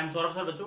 I am Saurabh sir. बच्चों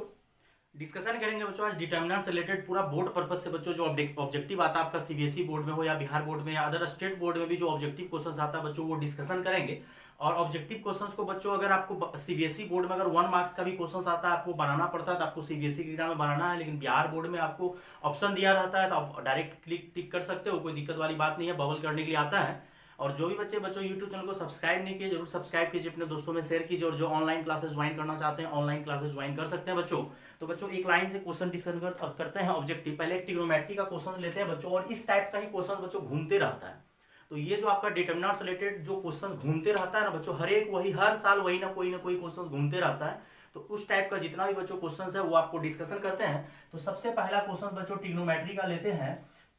discussion करेंगे बच्चों आज डिटर्मिनेंट से रिलेटेड पूरा बोर्ड पर्पज से बच्चों जो ऑब्जेक्टिव आता है आपका सीबीएसई बोर्ड में हो या बिहार बोर्ड में या अदर स्टेट बोर्ड में भी जो ऑब्जेक्टिव क्वेश्चंस आता है बच्चों वो डिस्कशन करेंगे। और ऑब्जेक्टिव क्वेश्चंस को बच्चों अगर आपको सीबीएसई बोर्ड में अगर 1 मार्क्स का भी क्वेश्चंस आता है आपको बनाना पड़ता है तो आपको सीबीएसई के एग्जाम में बनाना है, लेकिन बिहार बोर्ड में आपको ऑप्शन दिया रहता है तो आप डायरेक्ट टिक कर सकते हो, कोई दिक्कत वाली बात नहीं है, बबल करने के लिए आता है। और जो भी बच्चे यूट्यूब चैनल को सब्सक्राइब नहीं किए जरूर सब्सक्राइब कीजिए, अपने दोस्तों में शेयर कीजिए, और जो ऑनलाइन क्लासेस ज्वाइन करना चाहते हैं ऑनलाइन क्लासेस ज्वाइन कर सकते हैं बच्चों। तो बच्चों एक लाइन से क्वेश्चन डिस्कशन करते हैं ऑब्जेक्टिव। पहले एक ट्रिग्नोमेट्री का क्वेश्चन लेते हैं बच्चों, और इस टाइप का ही क्वेश्चन बच्चों घूमते रहता है। तो ये जो आपका डिटर्मिनेंट से रिलेटेड जो क्वेश्चन घूमते रहता है ना बच्चों, हर साल वही ना कोई क्वेश्चन घूमते रहता है। तो उस टाइप का जितना भी बच्चों क्वेश्चन है वो आपको डिस्कशन करते हैं। तो सबसे पहला क्वेश्चन बच्चों ट्रिग्नोमेट्री का लेते हैं।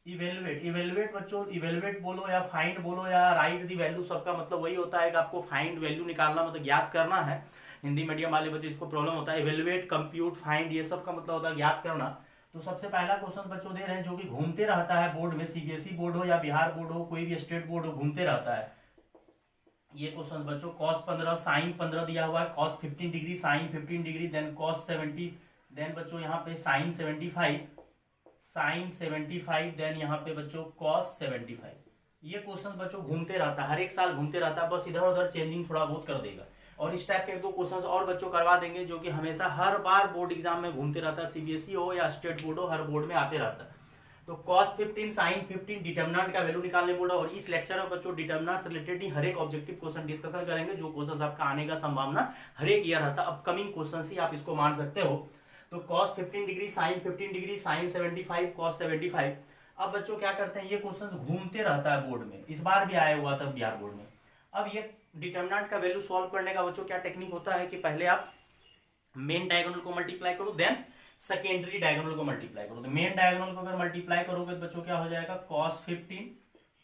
इवेलुएट बच्चों, इवेलुएट बोलो या फाइंड बोलो या राइट दी वैल्यू, सबका मतलब वही होता है कि आपको फाइंड वैल्यू निकालना मतलब ज्ञात करना है। हिंदी मीडियम वाले बच्चों इसको प्रॉब्लम होता है। इवेलुएट, कंप्यूट, फाइंड ये सब का मतलब होता है ज्ञात करना। तो सबसे पहला क्वेश्चन बच्चों दे रहे हैं जो कि घूमते रहता है बोर्ड में, सीबीएसई बोर्ड हो या बिहार बोर्ड हो कोई भी स्टेट बोर्ड हो घूमते रहता है। ये क्वेश्चन बच्चों cos 15 sin 15 दिया हुआ है, cos 15 degree sin 15 degree, then cos 70, then बच्चों यहाँ पे sin 75, देन यहाँ पे बच्चों cos 75। ये क्वेश्चन बच्चों घूमते रहता है, हर एक साल घूमते रहता है, बस इधर उधर चेंजिंग थोड़ा बहुत कर देगा। और इस टाइप के 2 क्वेश्चन और बच्चों करवा देंगे जो कि हमेशा हर बार बोर्ड एग्जाम में घूमते रहता है, सीबीएसई हो या स्टेट बोर्ड हो हर बोर्ड में आते रहता है। तो cos 15 sin 15 डिटर्मिनेंट का वैल्यू निकालने बोला। और इस लेक्चर में बच्चों डिटर्मिनेंट से रिलेटेड ही हर एक ऑब्जेक्टिव क्वेश्चन डिस्कशन करेंगे, जो क्वेश्चन आपका आने का संभावना हर एक ईयर रहता है, अपकमिंग क्वेश्चन ही आप इसको मान सकते हो। तो cos 15 degree sin 15 degree sin 75 cos 75। अब बच्चों क्या करते हैं, ये क्वेश्चन घूमते रहता है बोर्ड में, इस बार भी आया हुआ था बिहार बोर्ड में। अब ये डिटर्मिनेंट का वैल्यू सॉल्व करने का बच्चों क्या टेक्निक होता है कि पहले आप मेन डायगोनल को मल्टीप्लाई करो, देन सेकेंडरी डायगोनल को मल्टीप्लाई करो। तो मेन डायगोनल को अगर मल्टीप्लाई करोगे तो बच्चों क्या हो जाएगा, cos 15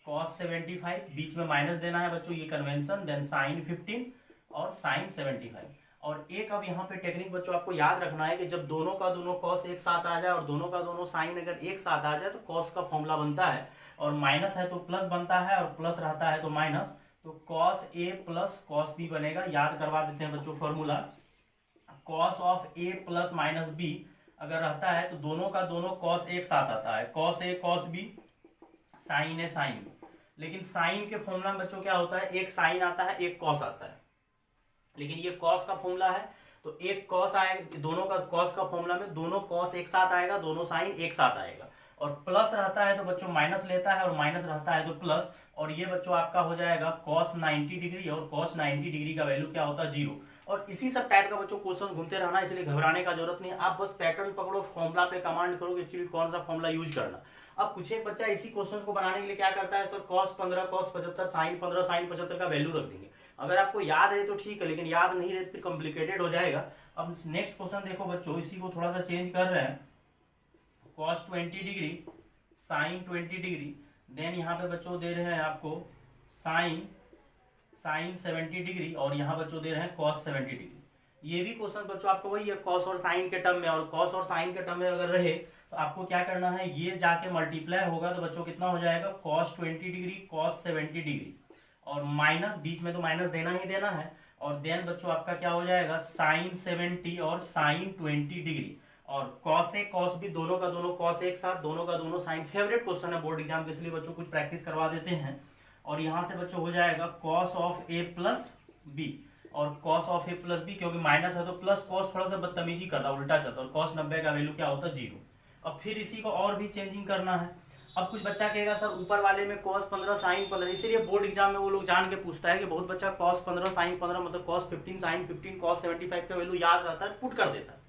cos 75, बीच में माइनस देना है बच्चों, ये कन्वेंशन, देन sin 15 और sin 75। और एक अब यहाँ पे टेक्निक बच्चों आपको याद रखना है कि जब दोनों का दोनों cos एक साथ आ जाए और दोनों का दोनों sin अगर एक साथ आ जाए तो cos का फॉर्मूला बनता है, और माइनस है तो प्लस बनता है और प्लस रहता है तो माइनस। तो cos a plus cos b बनेगा। याद करवा देते हैं बच्चों formula, cos of a plus minus b अगर रहता है तो दोनों का दोनों cos एक साथ आता है, cos a cos b, sin a sin b। लेकिन sin के फॉर्मूला में बच्चों क्या होता है, एक sin आता है एक cos आता है, लेकिन ये cos का फॉर्मूला है तो एक cos आएगा, दोनों का cos का फॉर्मूला में दोनों cos एक साथ आएगा, दोनों sin एक साथ आएगा। और प्लस रहता है तो बच्चों माइनस लेता है और माइनस रहता है तो प्लस। और ये बच्चों आपका हो जाएगा cos 90 डिग्री, और cos 90 डिग्री का वैल्यू क्या होता है 0। और इसी सब टाइप का बच्चों क्वेश्चन घूमते रहना, इसलिए घबराने का जरूरत नहीं है, आप बस पैटर्न पकड़ो, फॉर्मूला पे कमांड करो एक्चुअली कौन सा फॉर्मूला यूज करना। अब कुछ एक बच्चा इसी क्वेश्चन को बनाने के लिए क्या करता है, sir cos 15 cos 75 sin 15 sin 75 का वैल्यू रख देंगे। अगर आपको याद है तो ठीक है, लेकिन याद नहीं रहे तो फिर कॉम्प्लिकेटेड हो जाएगा। अब नेक्स्ट क्वेश्चन देखो बच्चों, इसी को थोड़ा सा चेंज कर रहे हैं, cos 20 degree sin 20 degree, then यहाँ पे बच्चों दे रहे हैं आपको sin 70 डिग्री, और यहाँ बच्चों दे रहे हैं cos 70 डिग्री। ये भी क्वेश्चन बच्चों आपको वही है cos और sin के टर्म में, और cos और sin के टर्म में अगर रहे तो आपको क्या करना है, ये जाके मल्टीप्लाई होगा तो बच्चों कितना हो जाएगा, cos 20 डिग्री cos 70 डिग्री, और माइनस बीच में तो माइनस देना ही देना है। और देन बच्चों आपका क्या हो जाएगा sin 70 और sin 20 डिग्री, और cos a cos b दोनों का दोनों cos एक साथ, दोनों का दोनों sin। फेवरेट क्वेश्चन है बोर्ड एग्जाम के, इसलिए बच्चों कुछ प्रैक्टिस करवा देते हैं। और यहाँ से बच्चों हो जाएगा cos of a plus b, और cos of a plus b, क्योंकि माइनस है तो प्लस, cos थोड़ा सा बदतमीजी करता है उल्टा जाता है, और cos 90 का वैल्यू क्या होता है 0। अब फिर इसी को और भी चेंजिंग करना है। अब कुछ बच्चा कहेगा सर ऊपर वाले में cos 15 sin 15, इसीलिए बोर्ड एग्जाम में वो लोग जान के पूछता है कि बहुत बच्चा cos 15 sin 15 मतलब cos 15 sin 15 cos 75 का वैल्यू याद रहता है तो पुट कर देता है।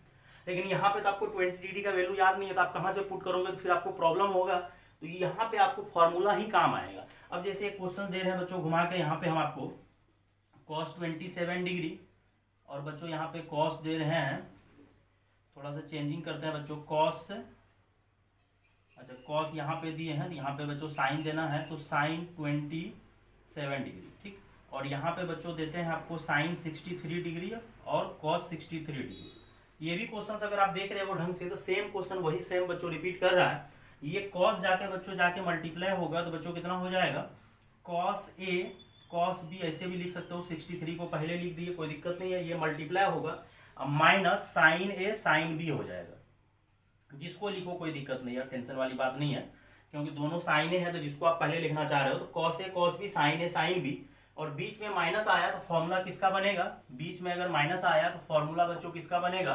लेकिन यहाँ पे तो आपको 20 डिग्री का वैल्यू याद नहीं है, तो आप कहाँ से पुट करोगे, तो फिर आपको प्रॉब्लम होगा। तो यहाँ पे आपको फॉर्मूला ही काम आएगा। अब जैसे एक क्वेश्चन दे रहे हैं बच्चों घुमा के, यहाँ पे हम आपको cos 27 डिग्री, और बच्चों यहाँ पे cos दे रहे हैं, थोड़ा सा चेंजिंग करते हैं बच्चों, cos, अच्छा cos यहाँ पे दिए हैं, यहाँ पे बच्चों sin देना है तो sin 27 डिग्री, ठीक। और यहाँ पे बच्चों देते हैं आपको sin 63 डिग्री और cos 63 डिग्री। ये भी क्वेश्चन अगर आप देख रहे हो ढंग से तो सेम क्वेश्चन वही सेम बच्चों रिपीट कर रहा है। ये cos जाके बच्चों जाके मल्टीप्लाई होगा तो बच्चों कितना हो जाएगा, cos a cos b, ऐसे भी लिख सकते हो, 63 को पहले लिख दिए कोई दिक्कत नहीं है, ये मल्टीप्लाई होगा माइनस साइन ए साइन बी हो जाएगा। जिसको लिखो कोई दिक्कत नहीं है, टेंशन वाली बात नहीं है, क्योंकि दोनों साइन ए है, तो जिसको आप पहले लिखना चाह रहे हो तो cos A cos B sign A sine B, और बीच में माइनस आया तो फॉर्मूला किसका बनेगा, बीच में अगर माइनस आया तो फॉर्मूला बच्चों किसका बनेगा,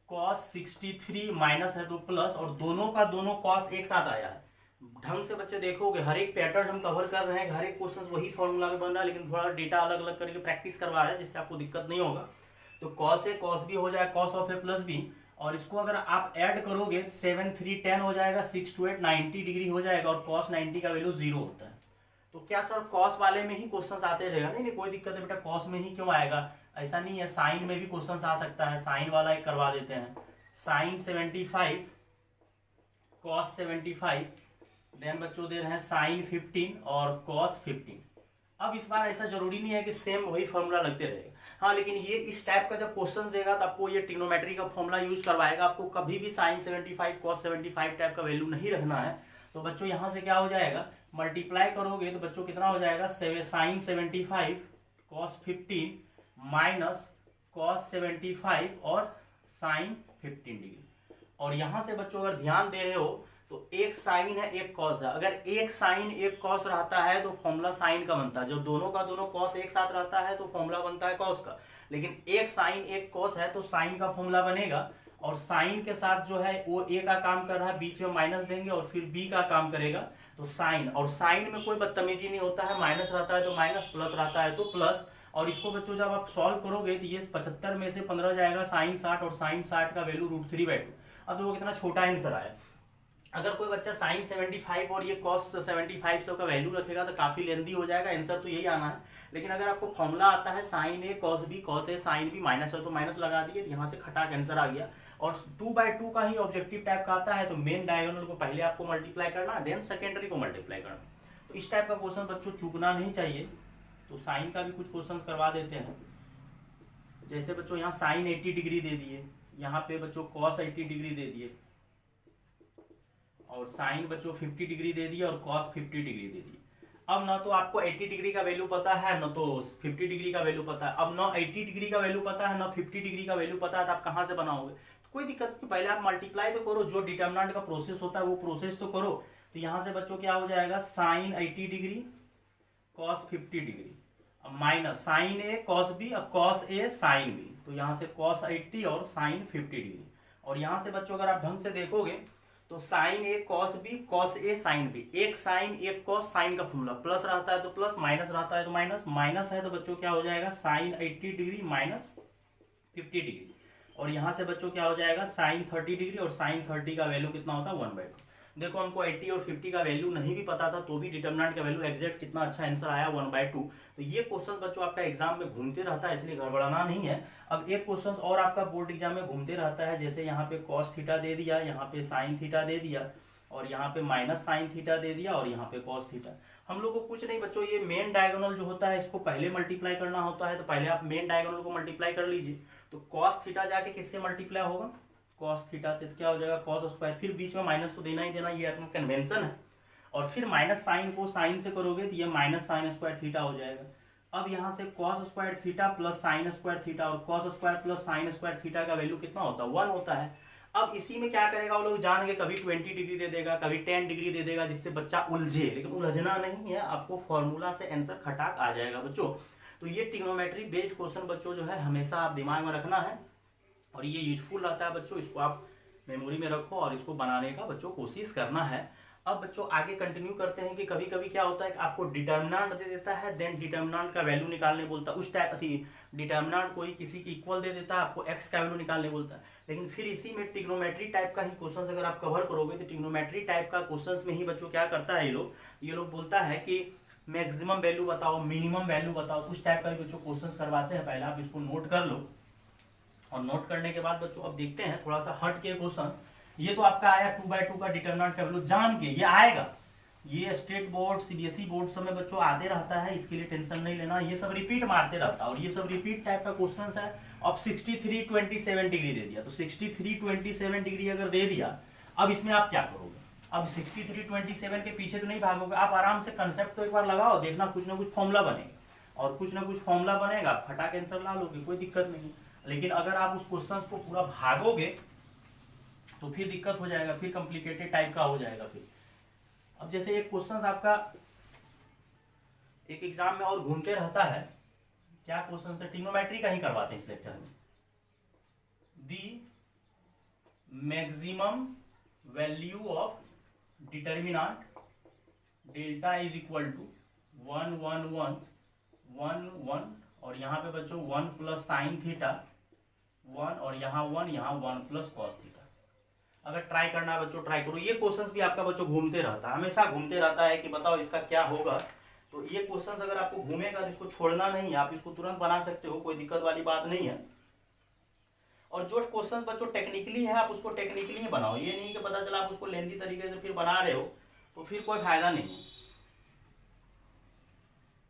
कॉस 63 माइनस है तो प्लस, और दोनों का दोनों कॉस एक साथ आया है। ढंग से बच्चे देखोगे हर एक पैटर्न हम कवर कर रहे हैं, हर एक क्वेश्चन वही फॉर्मूला में बन रहा है, लेकिन थोड़ा डेटा अलग अलग करके प्रैक्टिस करवा रहे हैं जिससे आपको दिक्कत नहीं होगा। तो कॉस ए कॉस बी हो जाएगा cos of A plus B, और इसको अगर आप ऐड करोगे 7 3 10 हो जाएगा, 6 2 8 90 डिग्री हो जाएगा, और कॉस 90 का वैल्यू 0 होता है। तो क्या सर कॉस वाले में ही क्वेश्चन आते रहेगा, नहीं नहीं कोई दिक्कत है बेटा, कॉस में ही क्यों आएगा, ऐसा नहीं है, साइन में भी क्वेश्चन आ सकता है, साइन वाला एक करवा देते हैं, साइन 75 कॉस 75, देन बच्चों दे रहे हैं साइन 15 और कॉस 15। अब इस बार ऐसा जरूरी नहीं है कि सेम वही फॉर्मूला लगते रहेगा, हाँ, लेकिन ये इस टाइप का जब क्वेश्चन देगा तो आपको ये ट्रिग्नोमेट्री का फॉर्मूला यूज करवाएगा, आपको कभी भी साइन 75 कॉस 75 टाइप का वैल्यू नहीं रखना है। तो बच्चों यहाँ से क्या हो जाएगा, मल्टीप्लाई करोगे तो बच्चों कितना हो जाएगा, साइन 75 कॉस 15 माइनस कॉस 75 और साइन 15 डिग्री। और यहाँ से बच्चों अगर ध्यान दे रहे हो तो एक साइन है एक कॉस है, अगर एक साइन एक कॉस रहता है तो फॉर्मूला साइन का बनता है, जब दोनों का दोनों कॉस एक साथ रहता है तो फॉर्मूला बनता है कॉस का, लेकिन एक साइन एक कॉस है तो साइन का फॉर्मूला बनेगा, और साइन के साथ जो है वो ए का काम कर रहा है, बीच में माइनस देंगे और फिर बी का काम करेगा, तो साइन, और साइन में कोई बदतमीजी नहीं होता है, माइनस रहता है तो माइनस, प्लस रहता है तो प्लस। और इसको बच्चों जब आप सॉल्व करोगे तो ये 75 में से 15 जाएगा, साइन 60, और साइन 60 का वैल्यू √3/2। अब देखो कितना छोटा आंसर आया। अगर कोई बच्चा साइन 75 और ये कॉस 75 सब का वैल्यू रखेगा तो काफी लेंदी हो जाएगा, आंसर तो यही आना है। लेकिन अगर आपको फॉर्मूला आता है sign A cos B cos A sine B, minus है तो माइनस लगा दिए, तो यहाँ से खटाक आंसर आ गया। और 2/2 का ही ऑब्जेक्टिव टाइप का आता है, तो मेन डायगोनल को पहले आपको मल्टीप्लाई करना, देन सेकेंडरी को मल्टीप्लाई करना। तो इस टाइप का क्वेश्चन बच्चों चूकना नहीं चाहिए। तो साइन का भी कुछ क्वेश्चन करवा देते हैं, जैसे बच्चों यहाँ साइन 80 डिग्री दे दिए, यहाँ पे बच्चों कॉस 80 डिग्री दे दिए, और साइन बच्चों 50 डिग्री दे दिया और कॉस 50 डिग्री दे दी। अब ना तो आपको 80 डिग्री का वैल्यू पता है, ना तो 50 डिग्री का वैल्यू पता है। अब ना 80 डिग्री का वैल्यू पता है, ना 50 डिग्री का वैल्यू पता है, तो आप कहाँ से बनाओगे, तो कोई दिक्कत नहीं, पहले आप मल्टीप्लाई तो करो, जो डिटर्मिनेंट का प्रोसेस होता है वो प्रोसेस तो करो। तो यहाँ से बच्चों क्या हो जाएगा, sine 80 degree cos 50 degree, minus sine A cos B और कॉस ए साइन बी, तो यहाँ से कॉस 80 और साइन 50 डिग्री। और यहाँ से बच्चों अगर आप ढंग से देखोगे तो sign A cos B cos A sine B, एक साइन एक कॉस, साइन का फॉर्मूला प्लस रहता है तो प्लस, माइनस रहता है तो माइनस, माइनस है तो बच्चों क्या हो जाएगा साइन 80 डिग्री माइनस 50 डिग्री। और यहाँ से बच्चों क्या हो जाएगा साइन 30 डिग्री, और साइन 30 का वैल्यू कितना होता है 1/2। देखो हमको 80 और 50 का वैल्यू नहीं भी पता था तो भी डिटर्मिनेंट का वैल्यू एग्जैक्ट कितना अच्छा आंसर आया 1/2। तो ये क्वेश्चन बच्चों आपका एग्जाम में घूमते रहता है, इसलिए गड़बड़ाना नहीं है। अब एक क्वेश्चन और आपका बोर्ड एग्जाम में घूमते रहता है, जैसे यहाँ पे कॉस थीटा दे दिया, यहाँ पे साइन थीटा दे दिया, और यहाँ पे माइनस साइन थीटा दे दिया, और यहाँ पे कॉस थीटा। हम लोग को कुछ नहीं बच्चों, ये मेन डायगोनल जो होता है इसको पहले मल्टीप्लाई करना होता है, तो पहले आप मेन डायगोनल को मल्टीप्लाई कर लीजिए। तो कॉस थीटा जाके किससे मल्टीप्लाई होगा, कॉस थीटा से, तो क्या हो जाएगा कॉस स्क्वायर, फिर बीच में माइनस तो देना ही देना, ये अपना कन्वेंशन है। और फिर माइनस साइन को साइन से करोगे तो ये माइनस साइन स्क्वायर थीटा हो जाएगा। अब यहाँ से cos square theta plus sine square theta, और cos square plus sine square theta का वैल्यू कितना होता है 1 होता है। अब इसी में क्या करेगा वो लोग जान के, कभी 20 डिग्री दे देगा, कभी 10 डिग्री दे देगा, जिससे बच्चा उलझे, लेकिन उलझना नहीं है, आपको फॉर्मूला से आंसर खटाक आ जाएगा बच्चों। तो ये ट्रिग्नोमेट्री बेस्ड क्वेश्चन बच्चों जो है हमेशा आप दिमाग में रखना है, और ये यूजफुल रहता है बच्चों, इसको आप मेमोरी में रखो और इसको बनाने का बच्चों कोशिश करना है। अब बच्चों आगे कंटिन्यू करते हैं कि कभी कभी क्या होता है कि आपको डिटर्मिनेंट दे देता है, देन डिटर्मिनेंट का वैल्यू निकालने बोलता है, उस टाइप थी डिटर्मिनेंट कोई किसी की इक्वल दे देता है, आपको एक्स का वैल्यू निकालने बोलता है। लेकिन फिर इसी में ट्रिग्नोमेट्री टाइप का ही क्वेश्चन अगर आप कवर करोगे तो ट्रिग्नोमेट्री टाइप का क्वेश्चन में ही बच्चों क्या करता है ये लोग बोलता है कि मैक्सिमम वैल्यू बताओ, मिनिमम वैल्यू बताओ, उस टाइप का बच्चों क्वेश्चन करवाते हैं। पहले आप इसको नोट कर लो, और नोट करने के बाद बच्चों अब देखते हैं थोड़ा सा हट के क्वेश्चन। ये तो आपका आया 2/2 का डिटर्मिनेंट का वैल्यू, जान के ये आएगा, ये स्टेट बोर्ड सीबीएसई बोर्ड सब में बच्चों आते रहता है, इसके लिए टेंशन नहीं लेना, ये सब रिपीट मारते रहता है, और ये सब रिपीट टाइप का क्वेश्चन है। अब 63 27 डिग्री दे दिया, तो 63 27 डिग्री अगर दे दिया, अब इसमें आप क्या करोगे, अब 63 27 के पीछे तो नहीं भागोगे, आप आराम से कंसेप्ट तो एक बार लगाओ, देखना कुछ ना कुछ फॉर्मूला बनेगा, और कुछ ना कुछ फॉर्मूला बनेगा, आप फटाक आंसर ला लोगे, कोई दिक्कत नहीं है। लेकिन अगर आप उस क्वेश्चन को पूरा भागोगे तो फिर दिक्कत हो जाएगा, फिर कॉम्प्लिकेटेड टाइप का हो जाएगा फिर। अब जैसे एक क्वेश्चन आपका एक एग्जाम में और घूमते रहता है, क्या क्वेश्चन से ट्रिग्नोमेट्री का ही करवाते हैं इस लेक्चर में। The maximum value of determinant delta is equal to 1 1 1 1 1 और यहाँ पे बच्चों 1 प्लस साइन थीटा 1 और यहाँ 1 प्लस कॉस थीटा। अगर ट्राई करना है बच्चों ट्राई करो। ये क्वेश्चंस भी आपका बच्चों घूमते रहता है, हमेशा घूमते रहता है कि बताओ इसका क्या होगा। तो ये क्वेश्चंस अगर आपको घूमेगा तो इसको छोड़ना नहीं है, आप इसको तुरंत बना सकते हो, कोई दिक्कत वाली बात नहीं है। और जो क्वेश्चंस बच्चों टेक्निकली है आप उसको टेक्निकली ही बनाओ, ये नहीं कि पता चला आप उसको लेंदी तरीके से फिर बना रहे हो तो फिर कोई फायदा नहीं है।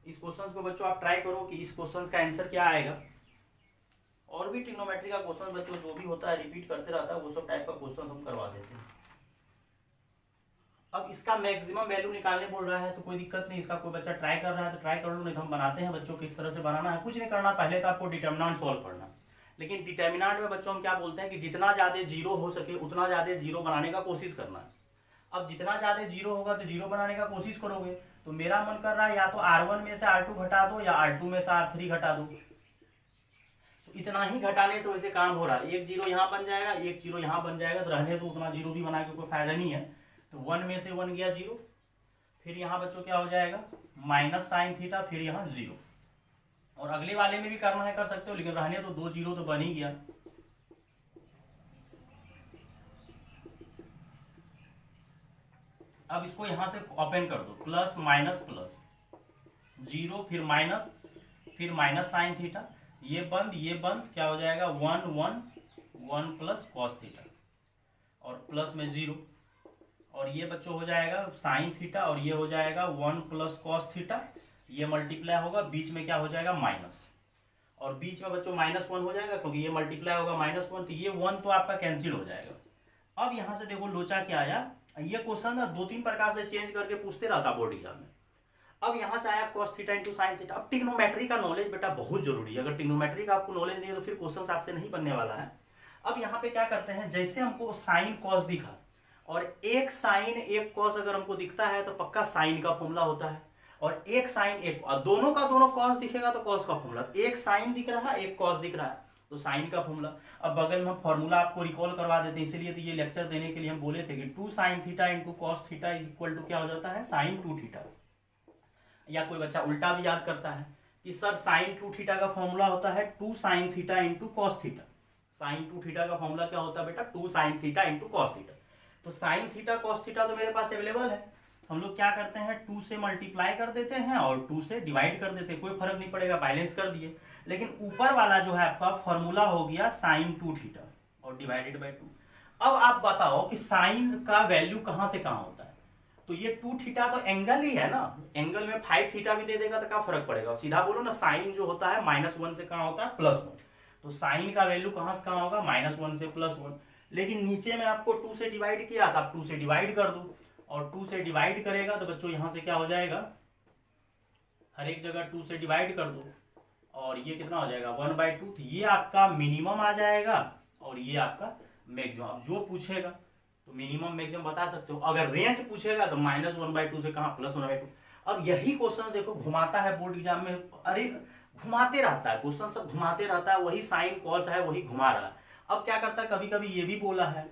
इस क्वेश्चंस को बच्चों आप ट्राई करो कि इस क्वेश्चंस का आंसर क्या आएगा। और भी ट्रिग्नोमेट्री का क्वेश्चन बच्चों जो भी होता है रिपीट करते रहता है, वो सब टाइप का क्वेश्चन हम करवा देते हैं। अब इसका मैक्सिमम वैल्यू निकालने बोल रहा है तो कोई दिक्कत नहीं, इसका कोई बच्चा ट्राई कर रहा है तो ट्राई कर लो, नहीं तो हम बनाते हैं बच्चों किस तरह से बनाना है। कुछ नहीं करना, पहले तो आपको डिटर्मिनेंट सॉल्व करना। लेकिन डिटर्मिनेंट में बच्चों हम क्या बोलते हैं कि जितना ज्यादा जीरो हो सके उतना ज्यादा जीरो बनाने का कोशिश करना है। अब जितना ज्यादा जीरो होगा तो जीरो बनाने का कोशिश करोगे, तो मेरा मन कर रहा है या तो R1 में से R2 घटा दो या R2 में से R3 घटा दो। तो इतना ही घटाने से वैसे काम हो रहा है, एक जीरो यहाँ बन जाएगा, एक जीरो यहाँ बन जाएगा, तो रहने तो उतना जीरो भी बना के कोई फायदा नहीं है। तो 1 में से 1 गया जीरो, फिर यहाँ बच्चों क्या हो जाएगा माइनस साइन थीटा, फिर यहाँ जीरो। और अगले वाले में भी करना है कर सकते हो, लेकिन रहने तो 2 जीरो तो बन ही गया। अब इसको यहां से ओपन कर दो, प्लस माइनस प्लस जीरो, फिर माइनस साइन थीटा, ये बंद क्या हो जाएगा 1 1 1 प्लस कॉस थीटा और प्लस में जीरो, और ये बच्चों हो जाएगा साइन थीटा और ये हो जाएगा 1 प्लस कॉस थीटा, ये मल्टीप्लाई होगा, बीच में क्या हो जाएगा माइनस, और बीच में बच्चों -1 हो जाएगा क्योंकि ये मल्टीप्लाई होगा -1, तो ये 1 तो आपका कैंसिल हो जाएगा। अब यहां से देखो लोचा क्या आया, ये क्वेश्चन ना 2-3 प्रकार से चेंज करके पूछते रहता बोर्ड एग्जाम में। अब यहां से आया cos theta into sine theta. अब ट्रिग्नोमेट्री का नॉलेज बेटा बहुत जरूरी है, अगर ट्रिग्नोमेट्री का आपको नॉलेज नहीं है तो फिर क्वेश्चन आपसे नहीं बनने वाला है। अब यहाँ पे क्या करते हैं, जैसे हमको साइन कॉस दिखा और एक साइन एक कॉस अगर हमको दिखता है तो पक्का साइन का फॉर्मूला होता है, और एक साइन एक दोनों का दोनों कॉस दिखेगा तो कॉस का फॉर्मूला, एक साइन दिख रहा है एक कॉस दिख रहा है तो साइन का फॉर्मूला। अब बगल में फॉर्मूला आपको रिकॉल करवा देते हैं, इसीलिए तो ये लेक्चर देने के लिए हम बोले थे कि 2 sine theta into cos theta is equal to क्या हो जाता है साइन 2 थीटा। या कोई बच्चा उल्टा भी याद करता है कि सर साइन 2 थीटा का फॉर्मूला होता है 2 sine theta into cos theta. Sine 2 theta का फॉर्मूला क्या होता है बेटा 2 sine theta into cos theta. तो साइन थीटा कॉस थीटा तो मेरे पास अवेलेबल है, हम लोग क्या करते हैं 2 से मल्टीप्लाई कर देते हैं और 2 से डिवाइड कर देते हैं, कोई फर्क नहीं पड़ेगा, बैलेंस कर दिए। लेकिन ऊपर वाला जो है आपका फॉर्मूला हो गया साइन 2 थीटा और डिवाइडेड बाय 2। अब आप बताओ कि साइन का वैल्यू कहां से कहां होता है, तो ये 2 थीटा तो एंगल ही है ना, एंगल में 5 थीटा भी दे देगा तो क्या फर्क पड़ेगा, सीधा बोलो ना साइन जो होता है -1 से कहां होता है +1, तो साइन का वैल्यू कहां से कहां होगा -1 से +1। लेकिन नीचे में आपको 2 से डिवाइड किया था, आप 2 से डिवाइड कर दो, और 2 से डिवाइड करेगा तो बच्चों यहां से क्या हो जाएगा हर एक जगह 2 से डिवाइड कर दो और ये कितना हो जाएगा 1/2, तो ये आपका मिनिमम आ जाएगा और ये आपका मैक्सिमम। अब जो पूछेगा तो मिनिमम मैक्सिमम बता सकते हो, अगर रेंज पूछेगा तो -1/2 से कहां +1/2। अब यही क्वेश्चन देखो घुमाता है बोर्ड एग्जाम में, अरे घुमाते रहता है क्वेश्चन, सब घुमाते रहता है, वही साइन कॉस है वही घुमा रहा है। अब क्या करता है कभी कभी ये भी बोला है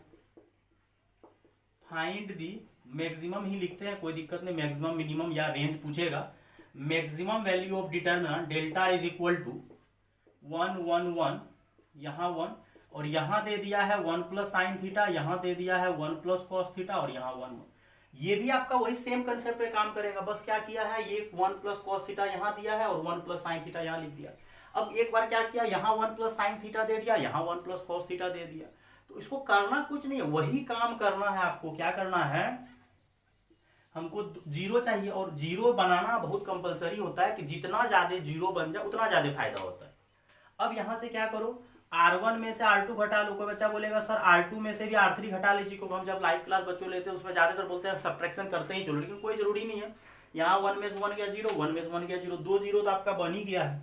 फाइंड दी मैक्सिमम ही लिखते हैं, कोई दिक्कत नहीं, मैक्सिमम मिनिमम या रेंज पूछेगा, maximum value of determinant delta is equal to 1 1 1, यहाँ 1 और यहाँ दे दिया है 1 प्लस साइन थीटा, यहाँ दे दिया है 1 प्लस कॉस थीटा और यहाँ 1 1। ये भी आपका वही सेम कंसेप्ट पे काम करेगा, बस क्या किया है ये 1 प्लस कॉस थीटा यहाँ दिया है और 1 प्लस साइन थीटा यहाँ लिख दिया। अब एक बार क्या किया यहाँ 1 प्लस साइन थीटा दे दिया, यहाँ 1 प्लस कॉस थीटा दे दिया, तो इसको करना कुछ नहीं है, वही काम करना है आपको। क्या करना है, हमको जीरो चाहिए और जीरो बनाना बहुत कंपलसरी होता है कि जितना ज्यादा जीरो बन जाए उतना ज्यादा फायदा होता है। अब यहां से क्या करो R1 में से R2 घटा लो, कोई बच्चा बोलेगा सर R2 में से भी R3 घटा लीजिए, क्योंकि हम जब लाइव क्लास बच्चों लेते हैं उसमें ज्यादातर बोलते हैं सब्ट्रैक्शन करते ही चलो, लेकिन कोई जरूरी नहीं है। यहाँ 1 में से 1 गया 0, 1 में से 1 गया 0, 2 जीरो तो आपका बन ही गया है,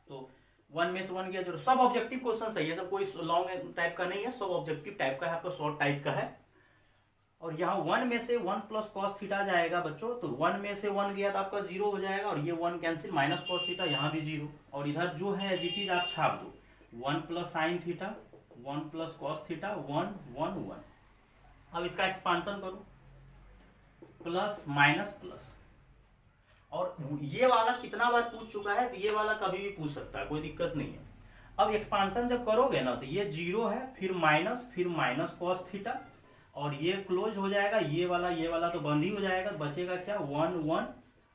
तो वन में से वन गया जो सब ऑब्जेक्टिव क्वेश्चन है, ये सब कोई लॉन्ग टाइप का नहीं है, सब ऑब्जेक्टिव टाइप का है, आपका शॉर्ट टाइप का है। और यहाँ वन में से वन प्लस कॉस थीटा जाएगा बच्चों, तो वन में से वन गया तो आपका जीरो हो जाएगा, और ये one cancel, minus cos theta, यहाँ भी जीरो, और इधर जो है एज इट इज आप छाप दो, one plus sine theta, one plus cos theta, one one one. अब इसका एक्सपांसन करो, प्लस माइनस प्लस, और ये वाला कितना बार पूछ चुका है, तो ये वाला कभी भी पूछ सकता है, कोई दिक्कत नहीं है। अब एक्सपांसन जब करोगे ना, तो ये जीरो है, फिर माइनस कॉस थीटा, और ये क्लोज हो जाएगा, ये वाला तो बंद ही हो जाएगा, बचेगा क्या, वन वन,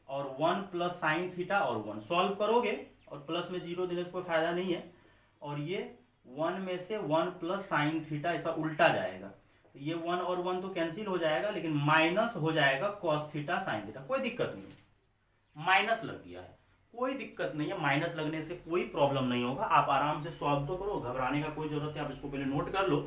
और वन प्लस साइन थीटा और वन। सॉल्व करोगे और प्लस में जीरो देने से कोई फायदा नहीं है, और ये वन में से वन प्लस साइन थीटा, इसका उल्टा जाएगा, तो ये वन और वन तो कैंसिल हो जाएगा, लेकिन माइनस हो जाएगा कॉस थीटा साइन थीटा, कोई दिक्कत नहीं है, माइनस लग गया है, कोई दिक्कत नहीं है, माइनस लगने से कोई प्रॉब्लम नहीं होगा। आप आराम से सॉल्व तो करो, घबराने का कोई जरूरत है, आप इसको पहले नोट कर लो,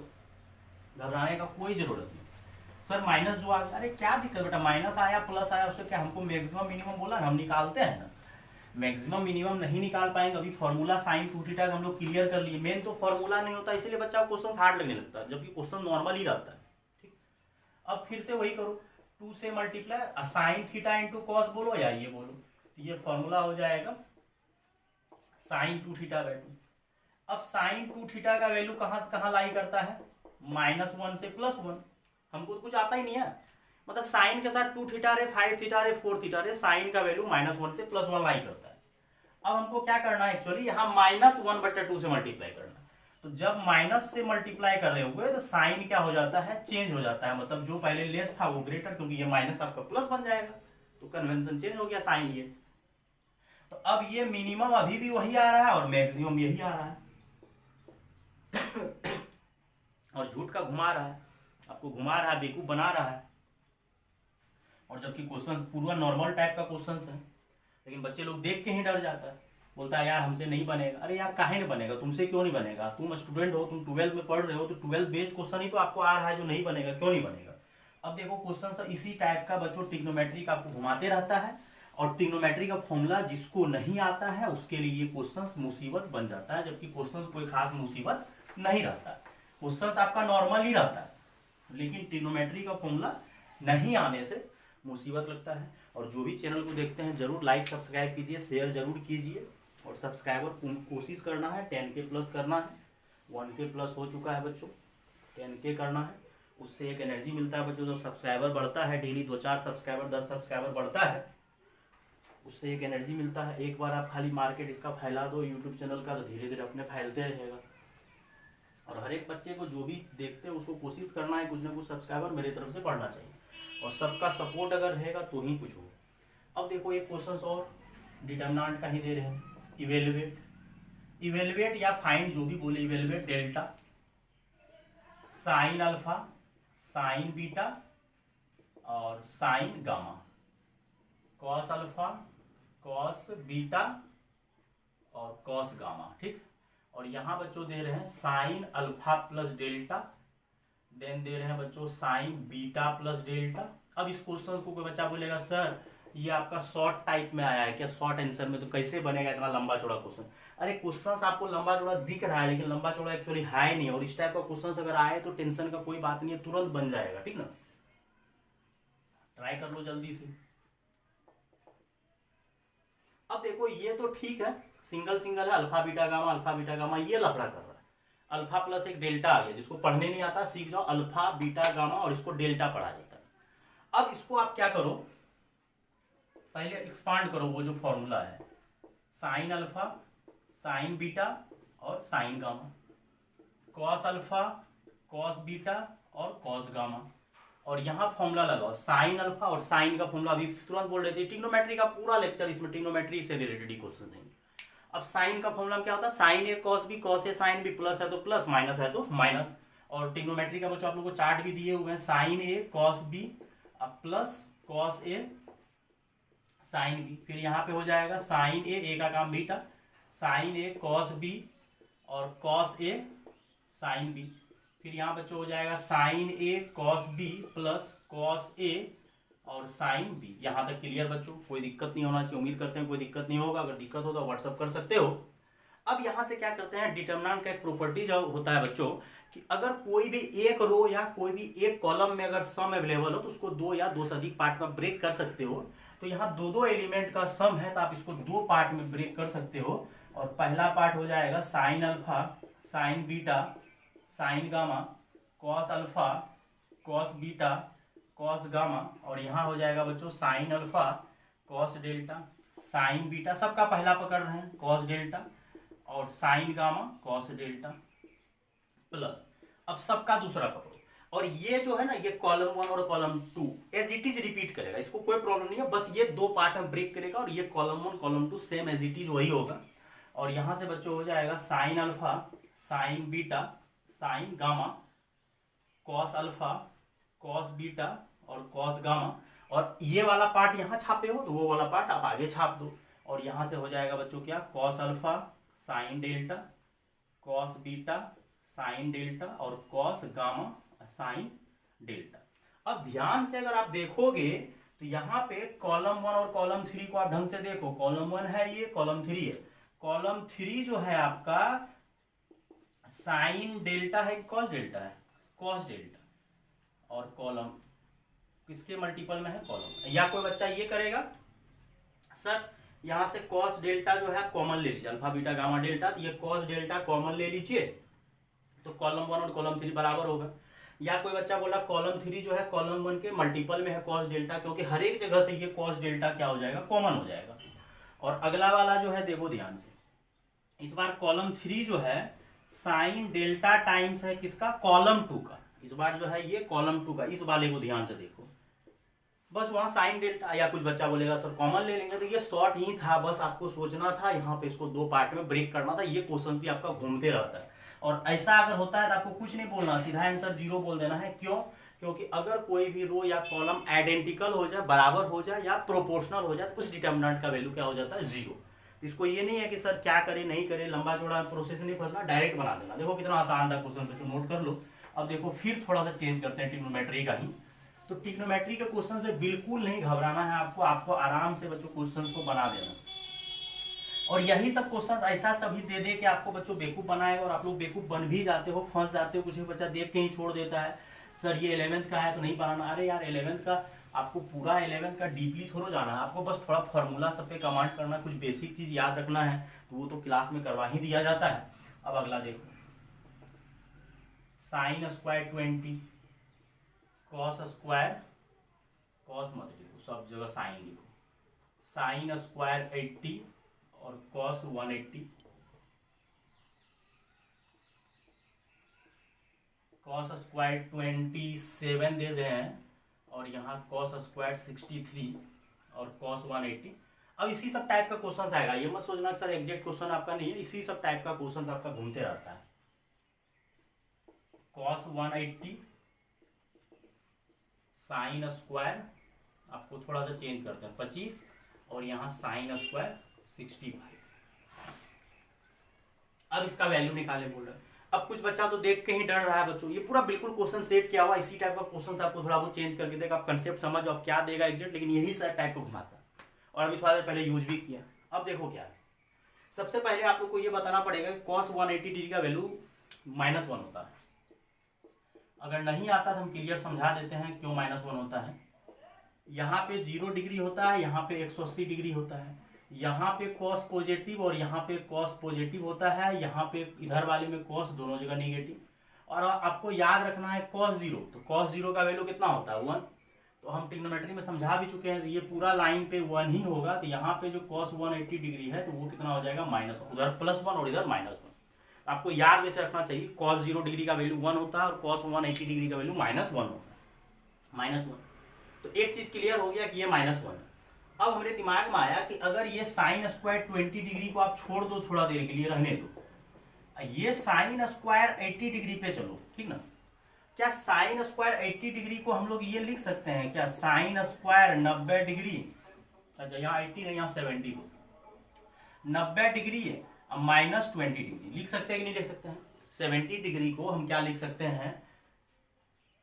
घबराने का कोई जरूरत नहीं। सर माइनस जो आ गया, अरे क्या दिक्कत बेटा, माइनस आया प्लस आया, उससे क्या, हमको मैक्सिमम मिनिमम बोला ना, हम निकालते हैं ना, मैक्सिमम मिनिमम नहीं निकाल पाएंगे। अभी फॉर्मूला साइन टू थीटा का हम लोग क्लियर कर लिए, मेन तो फॉर्मूला नहीं होता, इसीलिए बच्चा को क्वेश्चन हार्ड लगने लगता है, जबकि क्वेश्चन नॉर्मल ही रहता है। ठीक, अब फिर से वही करो, टू से multiply sign theta into cos बोलो या ये बोलो, तो ये फॉर्मूला हो जाएगा sign to theta by two. अब साइन टू थीटा का वैल्यू कहाँ से कहाँ लाई करता है, माइनस वन से प्लस वन, हमको तो कुछ आता ही नहीं है, मतलब साइन के साथ टू थीटा रे, फाइव थीटा रे, फोर थीटा रे, साइन का वैल्यू माइनस वन से प्लस वन लाई करता है। अब हमको क्या करना है, एक्चुअली यहाँ माइनस वन बट्टा टू से मल्टीप्लाई करना, तो जब माइनस से मल्टीप्लाई कर रहे हुए तो साइन क्या हो जाता है, चेंज हो जाता है, मतलब जो पहले लेस था वो ग्रेटर, क्योंकि ये माइनस आपका प्लस बन जाएगा, तो कन्वेंशन चेंज हो गया साइन ये। तो अब ये मिनिमम अभी भी वही आ रहा है और मैक्सिमम यही आ रहा है, और झूठ का घुमा रहा है, आपको घुमा रहा है, बेवकूफ बना रहा है, और जबकि क्वेश्चन पूरा नॉर्मल टाइप का क्वेश्चन है, लेकिन बच्चे लोग देख के ही डर जाता है, बोलता है यार हमसे नहीं बनेगा। अरे यार काहे नहीं बनेगा, तुमसे क्यों नहीं बनेगा, तुम स्टूडेंट हो, तुम 12th में पढ़ रहे हो, तो 12th बेस्ड क्वेश्चन ही तो आपको आ रहा है, जो नहीं बनेगा, क्यों नहीं बनेगा। अब देखो क्वेश्चन सब इसी टाइप का बच्चों ट्रिग्नोमेट्री का आपको घुमाते रहता है, और ट्रिग्नोमेट्री का फॉर्मूला जिसको नहीं आता है उसके लिए ये क्वेश्चंस मुसीबत बन जाता है, जबकि क्वेश्चंस कोई खास मुसीबत नहीं रहता, क्वेश्चंस आपका नॉर्मल ही रहता है, लेकिन ट्रिग्नोमेट्री का फॉर्मूला नहीं आने से मुसीबत लगता है। और जो भी चैनल को देखते हैं जरूर लाइक सब्सक्राइब कीजिए, शेयर जरूर कीजिए, और सब्सक्राइबर कोशिश करना है 10K प्लस करना है, 1K प्लस हो चुका है बच्चों, 10K करना है, उससे एक एनर्जी मिलता है बच्चों, जब सब्सक्राइबर बढ़ता है, डेली 2-4 सब्सक्राइबर 10 सब्सक्राइबर बढ़ता है, उससे एक एनर्जी मिलता है। एक बार आप खाली मार्केट इसका फैला दो यूट्यूब चैनल का, तो धीरे धीरे अपने फैलते रहेगा, और हर एक बच्चे को जो भी देखते हैं उसको कोशिश करना है कुछ ना कुछ सब्सक्राइबर मेरी तरफ से बढ़ना चाहिए, और सबका सपोर्ट अगर रहेगा तो ही कुछ होगा। अब देखो एक क्वेश्चन और डिटर्मिनेंट का ही दे रहे हैं, इवेलुएट या फाइंड, जो भी बोले, evaluate delta sine alpha, sine beta और sine gamma, cos alpha, cos beta और कॉस गामा। ठीक, और यहाँ बच्चों दे रहे हैं sine alpha plus delta, then दे रहे हैं बच्चों साइन बीटा प्लस डेल्टा। अब इस क्वेश्चन को कोई बच्चा बोलेगा सर ये आपका शॉर्ट टाइप में आया है क्या, शॉर्ट आंसर में, तो कैसे बनेगा इतना लंबा चौड़ा क्वेश्चन। अरे क्वेश्चन आपको लंबा चौड़ा दिख रहा है, लेकिन लंबा चौड़ा एक्चुअली है नहीं, और इस टाइप का क्वेश्चन अगर आए तो टेंशन का कोई बात नहीं है, तुरंत बन जाएगा। ठीक ना, ट्राई कर लो जल्दी से। अब देखो ये तो ठीक है, सिंगल सिंगल है, अल्फा बीटा गामा, ये लफड़ा कर रहा है, अल्फा प्लस एक डेल्टा आ गया, जिसको पढ़ने नहीं आता सीख जाओ, अल्फा बीटा गामा, और इसको डेल्टा पढ़ा जाता है। अब इसको आप क्या करो, पहले एक्सपांड करो वो जो फॉर्मूला है, साइन अल्फा, साइन बीटा और sine gamma, cos alpha, cos beta और कॉस गामा, और यहाँ फॉर्मूला लगाओ साइन अल्फा, और साइन का फॉर्मूला अभी तुरंत बोल रहे थे, ट्रिग्नोमेट्री का पूरा लेक्चर इसमें ट्रिग्नोमेट्री से रिलेटेड ही क्वेश्चन देंगे। अब साइन का फॉर्मूला क्या होता है, sign A cos B, cos A sine B, plus है तो प्लस, माइनस है तो माइनस, और ट्रिग्नोमेट्री का बच्चों आप लोग को चार्ट भी दिए हुए हैं, sign A cos B plus cos A sine B, फिर यहाँ पे हो जाएगा साइन ए का काम beta, sign A cos B और कॉस ए साइन बी, फिर यहाँ बच्चों हो जाएगा sign A cos B plus cos A और साइन बी। यहाँ तक क्लियर बच्चों, कोई दिक्कत नहीं होना चाहिए, उम्मीद करते हैं कोई दिक्कत नहीं होगा, अगर दिक्कत हो तो व्हाट्सअप कर सकते हो। अब यहाँ से क्या करते हैं, डिटर्मिनेंट का एक प्रॉपर्टी जो होता है बच्चों कि अगर कोई भी एक रो या कोई भी एक कॉलम में अगर सम अवेलेबल हो तो उसको दो या दो से अधिक पार्ट में ब्रेक कर सकते हो। तो यहाँ दो दो एलिमेंट का सम है तो आप इसको दो पार्ट में ब्रेक कर सकते हो। और पहला पार्ट हो जाएगा sine alpha, sine beta, sine gamma, cos alpha, cos beta, cos gamma, और यहाँ हो जाएगा बच्चों sine alpha, cos delta, sign beta, सबका पहला पकड़ रहे हैं कॉस डेल्टा, और sine gamma, cos delta, plus अब सबका दूसरा पकड़ो। और ये जो है ना, ये कॉलम 1 और column 2 as it is repeat करेगा, इसको कोई प्रॉब्लम नहीं है, बस ये दो पार्ट में ब्रेक करेगा और ये column 1 column 2 same as it is वही होगा। और यहां से बच्चों हो जाएगा sine alpha, sine beta, sine gamma, cos alpha, cos beta और कॉस गामा। और ये वाला पार्ट यहाँ छापे हो तो वो वाला पार्ट आप आगे छाप दो। और यहां से हो जाएगा बच्चों क्या, cos alpha, sine delta, cos beta, sine delta और कॉस गामा, साइन डेल्टा। अब ध्यान से अगर आप देखोगे तो यहाँ पे कॉलम 1 और कॉलम 3 को आप ढंग से देखो, कॉलम 1 है ये, कॉलम 3 है। कॉलम 3 जो है आपका साइन डेल्टा है, कॉस डेल्टा है, कॉस डेल्टा। और कॉलम किसके मल्टीपल में है, कॉलम। या कोई बच्चा ये करेगा सर यहां से कॉस डेल्टा जो है कॉमन ले लीजिए, अल्फा बीटा गामा डेल्टा, तो ये कॉस डेल्टा कॉमन ले लीजिए तो कॉलम 1 और कॉलम 3 बराबर होगा। या कोई बच्चा बोला कॉलम 3 जो है कॉलम 1 के मल्टीपल में है कॉस डेल्टा, क्योंकि हर एक जगह से ये कॉस डेल्टा क्या हो जाएगा, कॉमन हो जाएगा। और अगला वाला जो है देखो ध्यान से, इस बार कॉलम 3 जो है साइन डेल्टा टाइम्स है किसका, कॉलम 2 का। इस बार जो है ये कॉलम 2 का, इस वाले को ध्यान से देखो, बस वहां साइन डेल्टा। या कुछ बच्चा बोलेगा सर कॉमन ले लेंगे, तो ये शॉर्ट ही था, बस आपको सोचना था यहाँ पे इसको दो पार्ट में ब्रेक करना था। ये क्वेश्चन भी आपका घूमते रहता है और ऐसा अगर होता है तो आपको कुछ नहीं बोलना, सीधा आंसर 0 बोल देना है। क्यों, क्योंकि अगर कोई भी रो या कॉलम आइडेंटिकल हो जाए, बराबर हो जाए या प्रोपोर्शनल हो जाए तो उस डिटर्मिनेंट का वैल्यू क्या हो जाता है, 0। इसको ये नहीं है कि सर क्या करे नहीं करे, लंबा चौड़ा प्रोसेस में नहीं फंसना, डायरेक्ट बना देना। देखो कितना आसान था क्वेश्चन, बच्चों नोट कर लो। अब देखो फिर थोड़ा सा चेंज करते हैं ट्रिग्नोमेट्री का ही। तो ट्रिग्नोमेट्री के क्वेश्चन से बिल्कुल नहीं घबराना है आपको आराम से बच्चों क्वेश्चन को बना देना। और यही सब क्वेश्चन ऐसा सभी दे दे के आपको बच्चों बेवकूफ बनाएगा और आप लोग बेवकूफ बन भी जाते हो, फंस जाते हो। कुछ भी बच्चा देख के ही छोड़ देता है, सर ये 11th का है तो नहीं पढ़ाना। अरे यार 11th का आपको पूरा 11th का डीपली थोड़ा जाना है, आपको बस थोड़ा फार्मूला सब पे कमांड करना, कुछ बेसिक चीज याद रखना है, तो वो तो क्लास में करवा ही दिया जाता है। अब अगला देखो, sine square 20, cos square, cos मत लिखो, सब जगह साइन लिखो, साइन स्क्वायर 80 और कॉस 180, कॉस स्क्वायर 27 दे रहे हैं और यहाँ कॉस स्क्वायर 63 और कॉस 180। अब इसी सब टाइप का क्वेश्चन आएगा, ये मत सोचना सर एग्जैक्ट क्वेश्चन आपका नहीं है, इसी सब टाइप का क्वेश्चन आपका घूमते रहता है। कॉस 180 साइन स्क्वायर, आपको थोड़ा सा चेंज करते हैं 25 और यहाँ साइन स्क्वायर 65। अब इसका वैल्यू निकाले बोल रहे हैं। अब कुछ बच्चा तो देख के ही डर रहा है बच्चों, ये पूरा बिल्कुल क्वेश्चन सेट किया हुआ, इसी टाइप का क्वेश्चन आपको थोड़ा बहुत चेंज करके देगा, आप कंसेप्ट समझ आप क्या देगा एग्जैक्ट, लेकिन यही सारा टाइप को घुमाता है। और अभी थोड़ा देर पहले यूज भी किया। अब देखो क्या है, सबसे पहले आप लोग को ये बताना पड़ेगा कि कॉस 180 डिग्री का वैल्यू -1 होता है। अगर नहीं आता तो हम क्लियर समझा देते हैं क्यों -1 होता है। यहाँ पे 0 डिग्री होता है, यहाँ पे 180 डिग्री होता है, यहाँ पे कॉस पॉजिटिव और यहाँ पे कॉस पॉजिटिव होता है, यहाँ पे इधर वाले में कॉस, दोनों जगह नेगेटिव। और आपको याद रखना है कॉस 0, तो कॉस 0 का वैल्यू कितना होता है 1। तो हम ट्रिग्नोमेट्री में समझा भी चुके हैं, तो ये पूरा लाइन पे 1 ही होगा। तो यहाँ पे जो कॉस 180 डिग्री है तो वो कितना हो जाएगा -1, उधर +1 और इधर -1। आपको याद वैसे रखना चाहिए, कॉस 0 डिग्री का वैल्यू 1 होता है और कॉस 180 डिग्री का वैल्यू -1 होता है, -1। तो एक चीज क्लियर हो गया कि ये -1 है। अब हमारे दिमाग में आया कि अगर ये साइन स्क्वायर 20 डिग्री को आप छोड़ दो, थोड़ा देर के लिए रहने दो, ये साइन स्क्वायर 80 डिग्री पे चलो, ठीक ना। क्या साइन स्क्वायर 80 डिग्री को हम लोग ये लिख सकते हैं क्या, साइन स्क्वायर 90 डिग्री, अच्छा यहाँ 80 नहीं यहाँ 70 हो, 90 डिग्री है अब -20 डिग्री लिख सकते हैं कि नहीं लिख सकते हैं। 70 डिग्री को हम क्या लिख सकते हैं,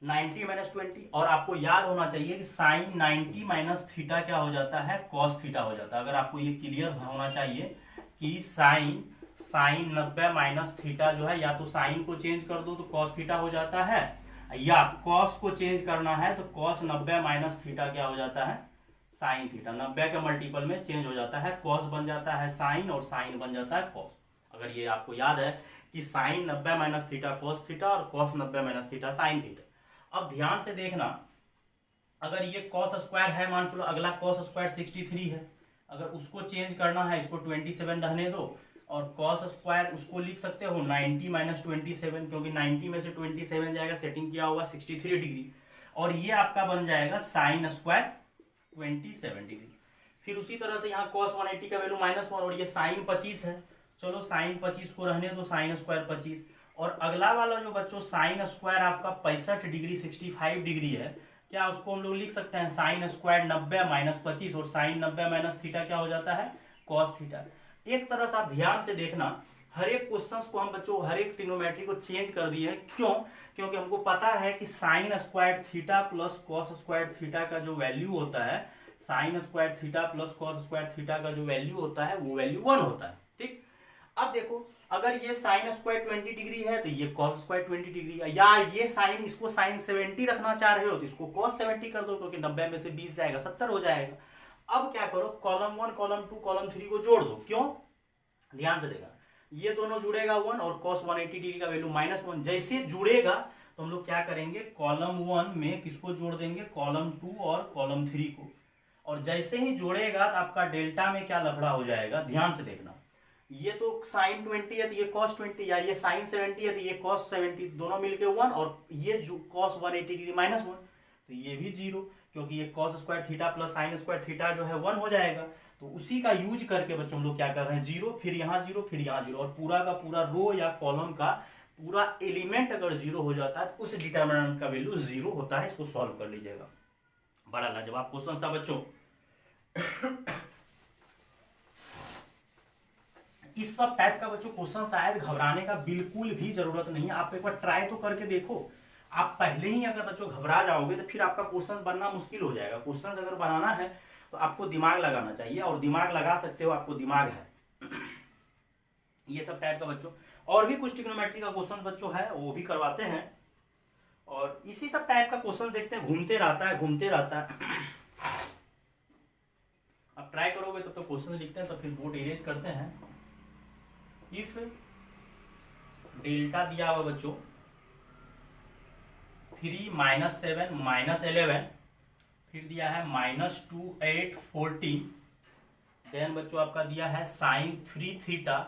90 - 20। और आपको याद होना चाहिए कि साइन 90 - थीटा क्या हो जाता है, कॉस थीटा हो जाता है। अगर आपको ये क्लियर होना चाहिए कि साइन साइन 90 माइनस थीटा जो है, या तो साइन को चेंज कर दो तो कॉस थीटा हो जाता है, या कॉस को चेंज करना है तो कॉस 90 माइनस थीटा क्या हो जाता है, साइन थीटा। 90 के मल्टीपल में चेंज हो जाता है, कॉस बन जाता है साइन और साइन बन जाता है कॉस। अगर ये आपको याद है कि sine 90 minus theta cos theta और cos 90 minus theta sine theta. अब ध्यान से देखना, अगर ये कॉस स्क्वायर है, मान चलो अगला कॉस स्क्वायर 63 है, अगर उसको चेंज करना है इसको 27 रहने दो, और कॉस स्क्वायर उसको लिख सकते हो 90 माइनस 27, क्योंकि 90 में से 27 जाएगा, सेटिंग किया होगा 63 डिग्री, और ये आपका बन जाएगा साइन स्क्वायर 27 डिग्री। फिर उसी तरह से यहाँ कॉस 180 का वैल्यू -1, और ये साइन 25 है, चलो साइन 25 को रहने दो, साइन स्क्वायर 25। और अगला वाला जो बच्चों साइन स्क्वायर आपका 65 डिग्री 65 डिग्री है, क्या उसको हम लोग लिख सकते हैं साइन स्क्वायर 90 माइनस 25, और साइन 90 माइनस थीटा क्या हो जाता है, कॉस थीटा। एक तरह से आप ध्यान से देखना, हर एक क्वेश्चन को हम बच्चों हर एक ट्रिग्नोमेट्री को चेंज कर दिए हैं। क्यों? क्योंकि हमको पता है कि sign square theta plus cos square theta का जो वैल्यू होता है, sign square theta plus cos square theta का जो वैल्यू होता है वो वैल्यू 1 होता है। ठीक, अब देखो, अगर ये साइन स्क्वायर 20 डिग्री है तो ये कॉस स्क्वायर 20 डिग्री है, या ये साइन, इसको साइन 70 रखना चाह रहे हो तो इसको कॉस 70 कर दो, क्योंकि 90 में से 20 जाएगा 70 हो जाएगा। अब क्या करो, कॉलम 1 कॉलम 2 कॉलम 3 को जोड़ दो। क्यों? ध्यान से देखा, ये दोनों जुड़ेगा 1 और cos 180 डिग्री का वैल्यू -1। जैसे जुड़ेगा तो हम लोग क्या करेंगे, कॉलम 1 में किसको जोड़ देंगे, कॉलम 2 और कॉलम 3 को। और जैसे ही जोड़ेगा तो आपका डेल्टा में क्या लफड़ा हो जाएगा, ध्यान से देखना, ये तो साइन 20 है तो ये cos 20, या ये साइन 70 है तो ये cos 70, दोनों मिलके 1, और ये जो cos 180 डिग्री -1 तो ये भी 0, क्योंकि ये cos square theta plus sine square theta जो है 1 हो जाएगा। तो उसी का यूज करके बच्चों हम लोग क्या कर रहे हैं, 0 फिर यहाँ 0 फिर यहाँ 0, और पूरा का पूरा रो या कॉलम का पूरा एलिमेंट अगर 0 हो जाता है तो उस डिटर्मिनेंट का वैल्यू 0 होता है। इसको सॉल्व कर लीजिएगा, बड़ा लाजवाब क्वेश्चन था बच्चों। इस सब टाइप का बच्चों क्वेश्चन शायद घबराने का बिल्कुल भी जरूरत नहीं है, आप एक बार ट्राई तो करके देखो। आप पहले ही अगर बच्चों घबरा जाओगे तो फिर आपका क्वेश्चन बनना मुश्किल हो जाएगा। क्वेश्चन अगर बनाना है तो आपको दिमाग लगाना चाहिए, और दिमाग लगा सकते हो, आपको दिमाग है। ये सब टाइप का बच्चों और भी कुछ ट्रिग्नोमेट्री का क्वेश्चन बच्चों है, वो भी करवाते हैं, और इसी सब टाइप का क्वेश्चन देखते हैं, घूमते रहता है घूमते रहता है। अब ट्राई करोगे तो क्वेश्चन लिखते हैं, तो फिर बोर्ड इरेज करते हैं। इफ डेल्टा दिया हुआ बच्चों 3 -7 -11, फिर दिया है -2 8 14, देन बच्चों आपका दिया है साइन 3 थीटा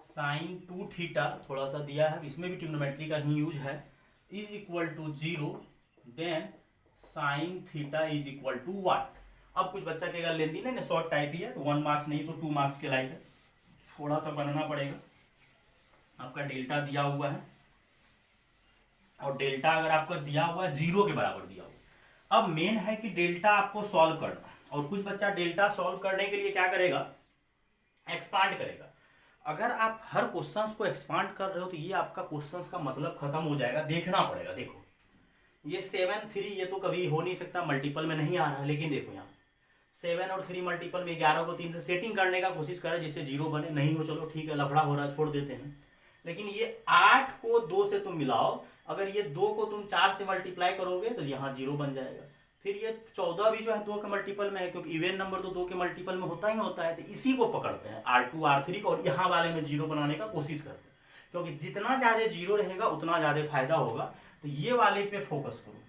साइन 2 थीटा, थोड़ा सा दिया है, इसमें भी ट्रिग्नोमेट्री का ही यूज है, is equal to 0, then sine theta is equal to what. अब कुछ बच्चा कहेगा लेंदी नहीं, शॉर्ट टाइप ही है, 1 मार्क्स नहीं तो 2 मार्क्स के लाइक है, थोड़ा सा बनाना पड़ेगा। आपका डेल्टा दिया हुआ है, और डेल्टा अगर आपका दिया हुआ है 0 के बराबर दिया हुआ। अब मेन है कि डेल्टा आपको सॉल्व करना, और कुछ बच्चा डेल्टा सॉल्व करने के लिए क्या करेगा, एक्सपांड करेगा। अगर आप हर क्वेश्चंस को एक्सपांड कर रहे हो तो ये आपका क्वेश्चंस का मतलब खत्म हो जाएगा, देखना पड़ेगा। देखो ये 7 3 ये तो कभी हो नहीं सकता, मल्टीपल में नहीं आ रहा, लेकिन देखो यहाँ 7 और 3 मल्टीपल में 11 को 3 से सेटिंग करने का कोशिश करें जिससे 0 बने, नहीं हो चलो ठीक है, लफड़ा हो रहा है छोड़ देते हैं। लेकिन ये 8 को 2 से तुम मिलाओ, अगर ये 2 को तुम 4 से मल्टीप्लाई करोगे तो यहाँ 0 बन जाएगा। फिर ये 14 भी जो है 2 के मल्टीपल में है, क्योंकि इवन नंबर तो 2 के मल्टीपल में होता ही होता है, तो इसी को पकड़ते हैं R2 R3 को, और यहाँ वाले में 0 बनाने का कोशिश करते हैं, क्योंकि जितना ज़्यादा 0 रहेगा उतना ज़्यादा फायदा होगा। तो ये वाले पे फोकस करो,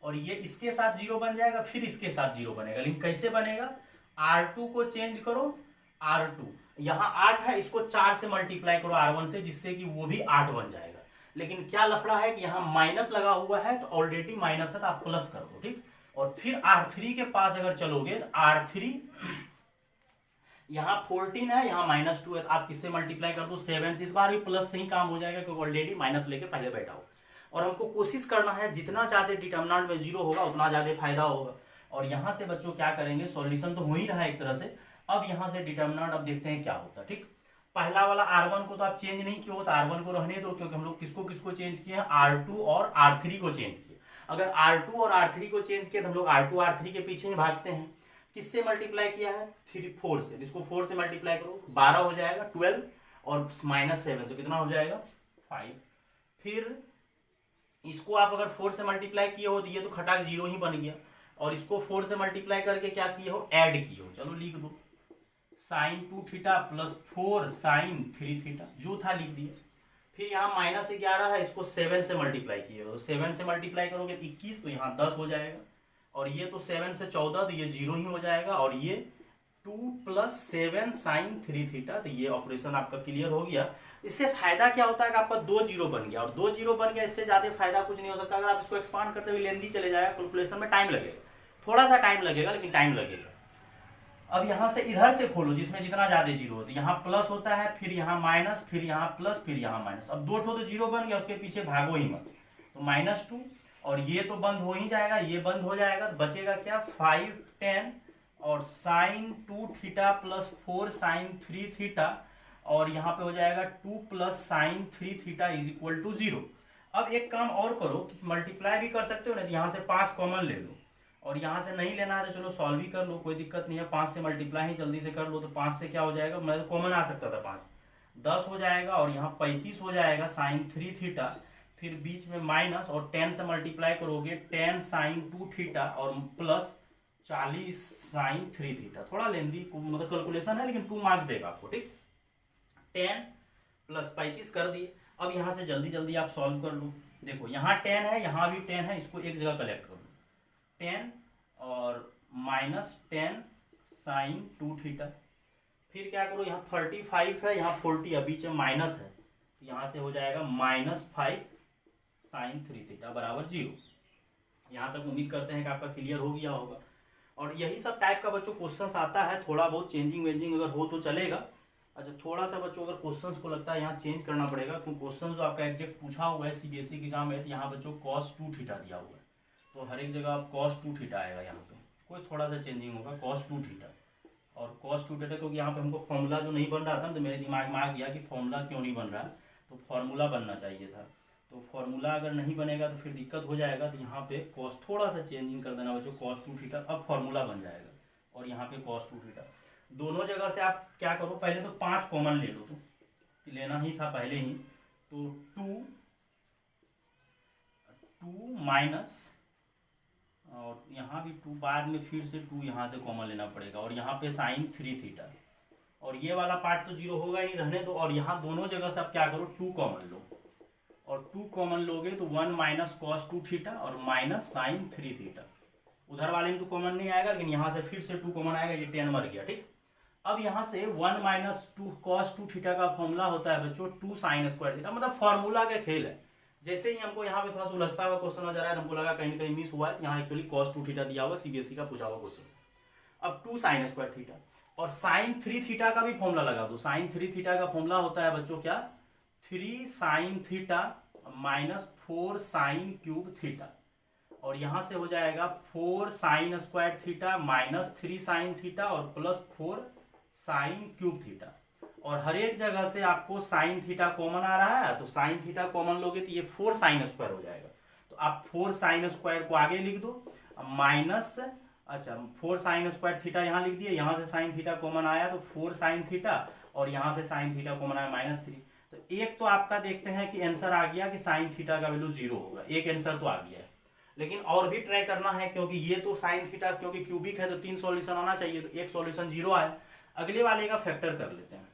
और ये इसके साथ 0 बन जाएगा, फिर इसके साथ 0 बनेगा। लेकिन कैसे बनेगा, R2 को चेंज करो, R2 यहाँ 8 है, इसको 4 से मल्टीप्लाई करो R1 से, जिससे कि वो भी 8 बन जाएगा। लेकिन क्या लफड़ा है कि यहाँ माइनस लगा हुआ है, तो ऑलरेडी माइनस है तो आप प्लस कर दो, ठीक। और फिर R3 के पास अगर चलोगे तो R3 यहाँ 14 है, यहाँ -2 है, तो आप किससे मल्टीप्लाई कर दो, 7 से। इस बार भी प्लस से ही काम हो जाएगा, क्योंकि ऑलरेडी माइनस लेके पहले बैठा हो। और हमको कोशिश करना है जितना ज्यादा डिटर्मिनेंट में 0 होगा उतना ज्यादा फायदा होगा। और यहाँ से बच्चों क्या करेंगे, सॉल्यूशन तो हो ही रहा है एक तरह से। अब यहाँ से डिटर्मिनेंट अब देखते हैं क्या होता है, ठीक। पहला वाला R1 को तो आप चेंज नहीं किए हो, तो R1 को रहने दो, क्योंकि हम लोग किसको किसको चेंज किए हैं, R2 और R3 को चेंज किए। अगर R2 और R3 को चेंज किए तो हम लोग R2 R3 के पीछे ही भागते हैं, किससे मल्टीप्लाई किया है, 4 से, इसको 4 से मल्टीप्लाई करो, 12 हो जाएगा, 12 और -7 तो कितना हो जाएगा 5। फिर इसको आप अगर 4 से मल्टीप्लाई किए हो तो ये तो खटाक 0 ही बन गया, और इसको 4 से मल्टीप्लाई करके क्या किए हो, ऐड किए हो, चलो लिख दो sin 2 theta plus 4 sin 3 theta, जो था लिख दिया। फिर यहाँ -11 है, इसको 7 से मल्टीप्लाई किए हो, तो 7 से मल्टीप्लाई करोगे 21, तो यहाँ 10 हो जाएगा, और ये तो 7 से 14 तो ये 0 ही हो जाएगा, और ये 2 + 7 sin 3 थीटा, तो ये ऑपरेशन आपका क्लियर हो गया। इससे फायदा क्या होता है कि आपका 2 0 बन गया, और 2 0 बन गया, इससे ज्यादा फायदा कुछ नहीं हो सकता। अगर आप इसको एक्सपांड करते हुए लेंदी चले जाएगा, कैलकुलेशन में टाइम लगेगा, थोड़ा सा टाइम लगेगा, लेकिन टाइम लगेगा। अब यहाँ से इधर से खोलो जिसमें जितना ज्यादा 0 होता है, यहाँ प्लस होता है, फिर यहाँ माइनस, फिर यहाँ प्लस, फिर यहाँ माइनस। अब 2 तो 0 बन गया, उसके पीछे भागो ही मत, तो -2, और ये तो बंद हो ही जाएगा, ये बंद हो जाएगा, तो बचेगा क्या 5 10 और sin 2 theta plus 4 sin 3 theta, और यहाँ पे हो जाएगा 2 + sin 3 theta is equal to 0। अब एक काम और करो कि मल्टीप्लाई भी कर सकते हो ना, तो यहाँ से 5 कॉमन ले लो, और यहाँ से नहीं लेना है तो चलो सॉल्व ही कर लो, कोई दिक्कत नहीं है, 5 से मल्टीप्लाई ही जल्दी से कर लो। तो 5 से क्या हो जाएगा, मैं तो कॉमन आ सकता था 5, 10 हो जाएगा, और यहाँ 35 हो जाएगा sin 3 थीटा, फिर बीच में माइनस, और 10 से मल्टीप्लाई करोगे 10 sin 2 थीटा और प्लस 40 sin 3 थीटा। थोड़ा लेंदी मतलब कैलकुलेशन है, लेकिन 2 मार्क्स देगा आपको, ठीक। 10 + 35 कर दिए। अब यहाँ से जल्दी जल्दी आप सॉल्व कर लो। देखो यहाँ 10 है, यहाँ भी 10 है, इसको एक जगह कलेक्ट कर लो, 10 और -10 sin 2 थीटा। फिर क्या करो, यहाँ 35 है, यहाँ 40 है, बीच में माइनस है, तो यहाँ से हो जाएगा -5 sin 3 थीटा बराबर 0। यहाँ तक उम्मीद करते हैं कि आपका क्लियर हो गया होगा। और यही सब टाइप का बच्चों क्वेश्चन आता है, थोड़ा बहुत चेंजिंग वेंजिंग अगर हो तो चलेगा। अच्छा, थोड़ा सा बच्चों अगर क्वेश्चंस को लगता है यहाँ चेंज करना पड़ेगा, क्योंकि क्वेश्चन जो आपका एग्जैक्ट पूछा हुआ है सीबीएसई की एग्जाम में, तो यहाँ बच्चों cos 2 थीटा दिया हुआ है, तो हर एक जगह आप cos 2 थीटा आएगा, यहाँ पे कोई थोड़ा सा चेंजिंग होगा, cos 2 थीटा और cos 2 थीटा, क्योंकि यहाँ पे हमको फॉर्मूला जो नहीं बन रहा था, तो मेरे दिमाग में आ गया कि फॉर्मूला क्यों नहीं बन रहा, तो फॉर्मूला बनना चाहिए था। तो फॉर्मूला अगर नहीं बनेगा तो फिर दिक्कत हो जाएगा, तो यहाँ पे cos थोड़ा सा चेंजिंग कर देना बच्चों, cos 2 थीटा, अब फॉर्मूला बन जाएगा, और यहाँ पे cos 2 थीटा। दोनों जगह से आप क्या करो, पहले तो 5 कॉमन ले लो, तो लेना ही था पहले ही, तो 2 माइनस, और यहाँ भी 2, बाद में फिर से 2 यहाँ से कॉमन लेना पड़ेगा, और यहाँ पे sin 3 थीटा, और ये वाला पार्ट तो 0 होगा ही नहीं, रहने दो। और यहाँ दोनों जगह से आप क्या करो, 2 कॉमन लो, और 2 कॉमन लोगे तो 1 - cos 2 थीटा और -sin 3 थीटा। उधर वाले में तो कॉमन नहीं आएगा, लेकिन यहाँ से फिर से 2 कॉमन आएगा, ये 10 मर गया, ठीक। अब यहाँ से 1 - 2 cos 2 थीटा का फॉर्मूला होता है बच्चों 2 sin स्क्वायर थीटा, मतलब फॉर्मूला का खेल है। जैसे ही हमको यहाँ पे थोड़ा सा उलझता हुआ क्वेश्चन नजर आया, हमको लगा कहीं ना कहीं मिस हुआ है, यहाँ एक्चुअली cos 2 थीटा दिया हुआ, सीबीएसई का पूछा हुआ क्वेश्चन। अब 2 sin स्क्वायर थीटा और sin 3 थीटा का भी फॉर्मूला लगा दो। sin 3 थीटा का फॉर्मूला होता है बच्चों क्या, 3 sin theta -4 sin cube theta, और यहाँ से हो जाएगा 4 sin square theta -3 sin theta और +4 sin क्यूब थीटा। और हर एक जगह से आपको sin थीटा कॉमन आ रहा है, तो sin थीटा कॉमन लोगे तो ये 4 sin स्क्वायर हो जाएगा, तो आप 4 sin स्क्वायर को आगे लिख दो, माइनस, अच्छा 4 sin स्क्वायर थीटा यहाँ लिख दिए, यहाँ से sin थीटा कॉमन आया तो 4 sin थीटा, और यहाँ से sin थीटा कॉमन आया -3। तो एक तो आपका देखते हैं कि आंसर आ गया कि sin थीटा का वैल्यू 0 होगा, एक आंसर तो आ गया है, लेकिन और भी ट्राई करना है, क्योंकि ये तो sin थीटा क्योंकि क्यूबिक है तो 3 सॉल्यूशन आना चाहिए, तो एक सॉल्यूशन 0 आया। अगले वाले का फैक्टर कर लेते हैं।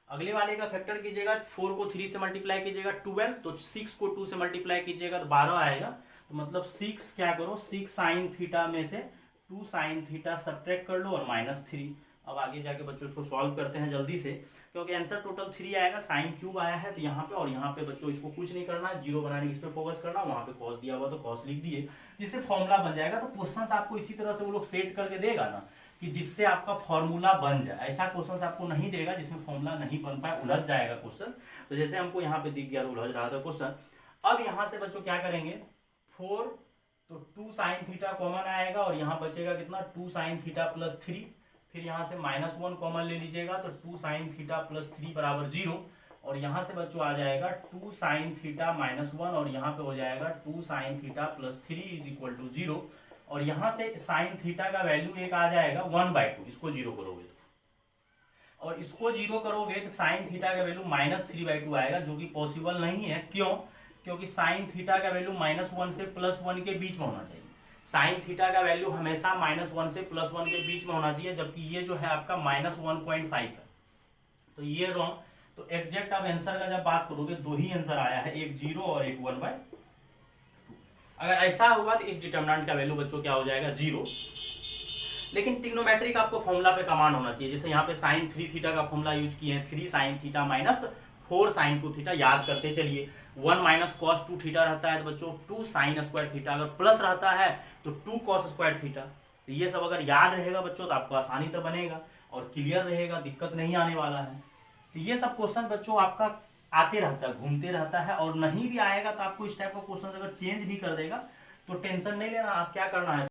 अगले वाले का फैक्टर कीजिएगा, 4 को 3 से मल्टीप्लाई कीजिएगा 12, तो 6 को 2 से मल्टीप्लाई कीजिएगा तो 12 आएगा, तो मतलब 6 क्या करो, 6 sin थीटा में से 2 sin थीटा सब्ट्रैक्ट कर लो और -3। अब आगे जाके बच्चों इसको सॉल्व करते हैं जल्दी से, क्योंकि आंसर टोटल 3 आएगा, sin क्यूब आया है तो यहाँ पे, और यहाँ पे बच्चों इसको कुछ नहीं करना है, 0 बनाने की इस पे फोकस करना, वहाँ पे cos दिया हुआ तो cos लिख दिए, जिससे फॉर्मूला बन जाएगा। तो क्वेश्चंस आपको इसी तरह से वो लोग सेट करके देगा ना, कि जिससे आपका फॉर्मूला बन जाए। ऐसा क्वेश्चन आपको नहीं देगा जिसमें फॉर्मूला नहीं बन पाए, उलझ जाएगा क्वेश्चन। तो जैसे हमको यहाँ पे दिख गया, उलझ रहा था क्वेश्चन। अब यहाँ से बच्चों क्या करेंगे, 4 तो 2 sin थीटा कॉमन आएगा, और यहाँ बचेगा कितना, 2 sin थीटा +3, फिर यहाँ से -1 कॉमन ले लीजिएगा तो 2 sin थीटा +3 बराबर 0, और यहाँ से बच्चों आ जाएगा 2 sin थीटा -1, और यहाँ पे हो जाएगा 2 sin theta +3 is equal to 0, और यहाँ से साइन थीटा का वैल्यू एक आ जाएगा 1/2, इसको जीरो करोगे तो, और इसको जीरो करोगे तो साइन थीटा का वैल्यू -3/2 आएगा, जो कि पॉसिबल नहीं है। क्यों? क्योंकि साइन थीटा का वैल्यू -1 से +1 के बीच में होना चाहिए। साइन थीटा का वैल्यू हमेशा -1 से +1 के बीच में होना चाहिए, जबकि ये जो है आपका -1.5 है, तो ये रॉन्ग। तो एग्जैक्ट आप आंसर का जब बात करोगे दो ही आंसर आया है, एक 0 और एक 1/2। अगर ऐसा हुआ तो इस डिटरमिनेंट का वैल्यू बच्चों क्या हो जाएगा? 0। लेकिन ट्रिग्नोमेट्रिक आपको फॉर्मूला पे कमांड होना चाहिए। जैसे यहाँ पे साइन 3 थीटा का फॉर्मूला यूज किए हैं, 3 sine theta minus 4 sine 2 theta, याद करते चलिए। 1 माइनस कॉस 2 थीटा रहता है तो बच्चों 2 साइन स्क्वायर थीटा, अगर प्लस रहता है तो 2 कॉस स्क्वायर थीटा। तो ये सब अगर याद रहेगा बच्चों तो आपको आसानी से बनेगा और क्लियर रहेगा, दिक्कत नहीं आने वाला है। तो ये सब क्वेश्चन बच्चों आपका आते रहता है, घूमते रहता है, और नहीं भी आएगा तो आपको इस टाइप का क्वेश्चन अगर चेंज भी कर देगा तो टेंशन नहीं लेना। आप क्या करना है,